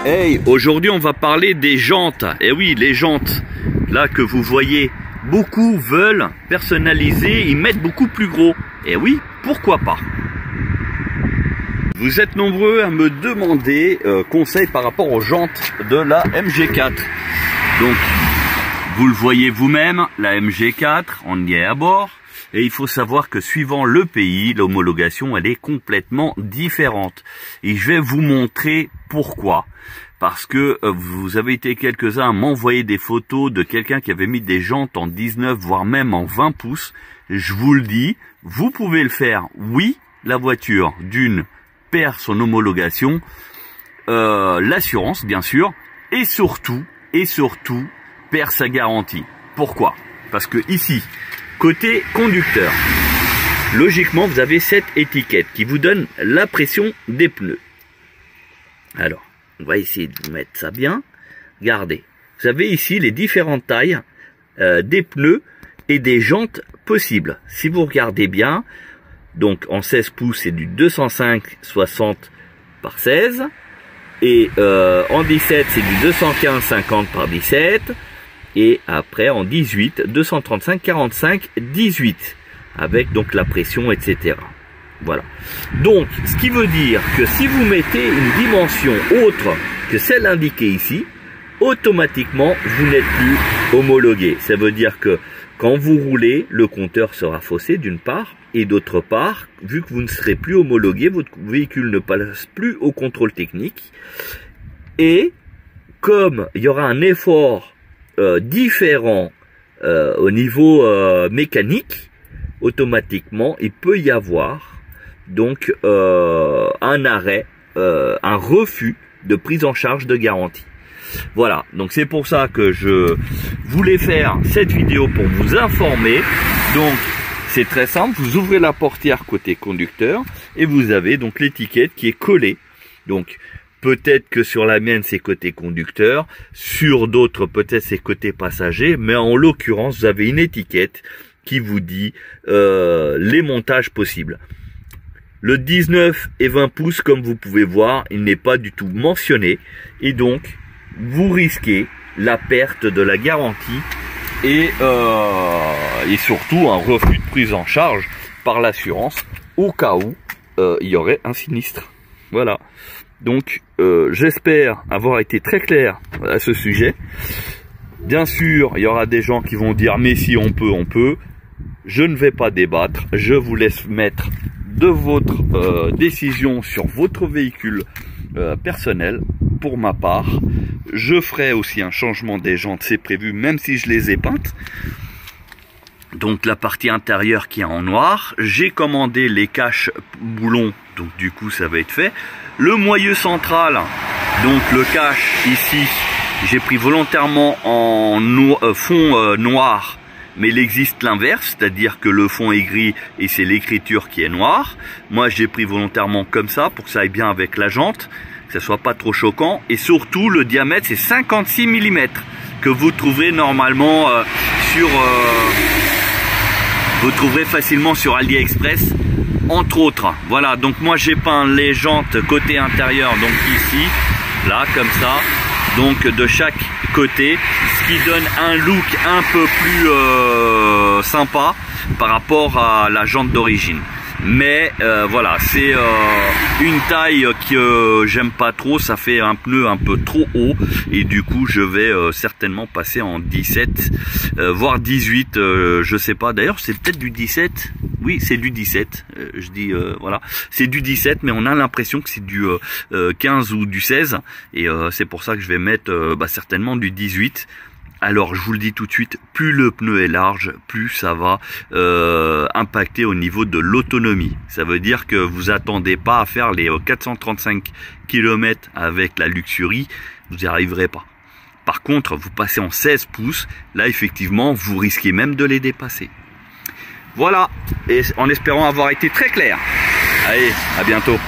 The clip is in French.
Hey, aujourd'hui on va parler des jantes. Et oui, les jantes, là que vous voyez, beaucoup veulent personnaliser, ils mettent beaucoup plus gros. Et oui, pourquoi pas? Vous êtes nombreux à me demander conseil par rapport aux jantes de la MG4. Donc, vous le voyez vous-même, la MG4, on y est à bord. Et il faut savoir que suivant le pays, l'homologation, elle est complètement différente. Et je vais vous montrer pourquoi. Parce que vous avez été quelques-uns à m'envoyer des photos de quelqu'un qui avait mis des jantes en 19, voire même en 20 pouces. Je vous le dis, vous pouvez le faire. Oui, la voiture, d'une, perd son homologation, l'assurance, bien sûr, et surtout, perd sa garantie. Pourquoi? Parce que ici, côté conducteur, logiquement, vous avez cette étiquette qui vous donne la pression des pneus. Alors, on va essayer de vous mettre ça bien. Regardez, vous avez ici les différentes tailles des pneus et des jantes possibles. Si vous regardez bien, donc en 16 pouces, c'est du 205/60 par 16. Et en 17, c'est du 215/50 par 17. Et après, en 18, 235/45/18. Avec donc la pression, etc. Voilà. Donc, ce qui veut dire que si vous mettez une dimension autre que celle indiquée ici, automatiquement, vous n'êtes plus homologué. Ça veut dire que quand vous roulez, le compteur sera faussé d'une part, et d'autre part, vu que vous ne serez plus homologué, votre véhicule ne passe plus au contrôle technique. Et comme il y aura un effort différent au niveau mécanique, automatiquement, il peut y avoir donc un arrêt, un refus de prise en charge de garantie. Voilà, donc c'est pour ça que je voulais faire cette vidéo pour vous informer. Donc c'est très simple, vous ouvrez la portière côté conducteur et vous avez donc l'étiquette qui est collée. Donc peut-être que sur la mienne c'est côté conducteur, sur d'autres peut-être c'est côté passager, mais en l'occurrence vous avez une étiquette qui vous dit les montages possibles. Le 19 et 20 pouces, comme vous pouvez voir, il n'est pas du tout mentionné. Et donc, vous risquez la perte de la garantie et surtout un refus de prise en charge par l'assurance au cas où il y aurait un sinistre. Voilà. Donc, j'espère avoir été très clair à ce sujet. Bien sûr, il y aura des gens qui vont dire « mais si on peut, on peut ». Je ne vais pas débattre, je vous laisse mettre de votre décision sur votre véhicule personnel. Pour ma part, je ferai aussi un changement des jantes, c'est prévu, même si je les ai peintes. Donc la partie intérieure qui est en noir, j'ai commandé les caches boulons, donc du coup ça va être fait. Le moyeu central, donc le cache ici, j'ai pris volontairement en fond noir. Mais il existe l'inverse, c'est-à-dire que le fond est gris et c'est l'écriture qui est noire. Moi, j'ai pris volontairement comme ça pour que ça aille bien avec la jante, que ça soit pas trop choquant. Et surtout, le diamètre, c'est 56 mm que vous trouverez normalement vous trouverez facilement sur AliExpress, entre autres. Voilà, donc moi, j'ai peint les jantes côté intérieur, donc ici, là, comme ça. Donc de chaque côté, ce qui donne un look un peu plus sympa par rapport à la jante d'origine. Mais voilà, c'est une taille que j'aime pas trop, ça fait un pneu un peu trop haut et du coup je vais certainement passer en 17 voire 18, je sais pas, d'ailleurs c'est peut-être du 17. Oui, c'est du 17. Je dis voilà, c'est du 17, mais on a l'impression que c'est du 15 ou du 16, et c'est pour ça que je vais mettre certainement du 18. Alors je vous le dis tout de suite, plus le pneu est large, plus ça va impacter au niveau de l'autonomie. Ça veut dire que vous attendez pas à faire les 435 km avec la Luxury, vous n'y arriverez pas. Par contre, vous passez en 16 pouces, là effectivement vous risquez même de les dépasser. Voilà, et en espérant avoir été très clair. Allez, à bientôt.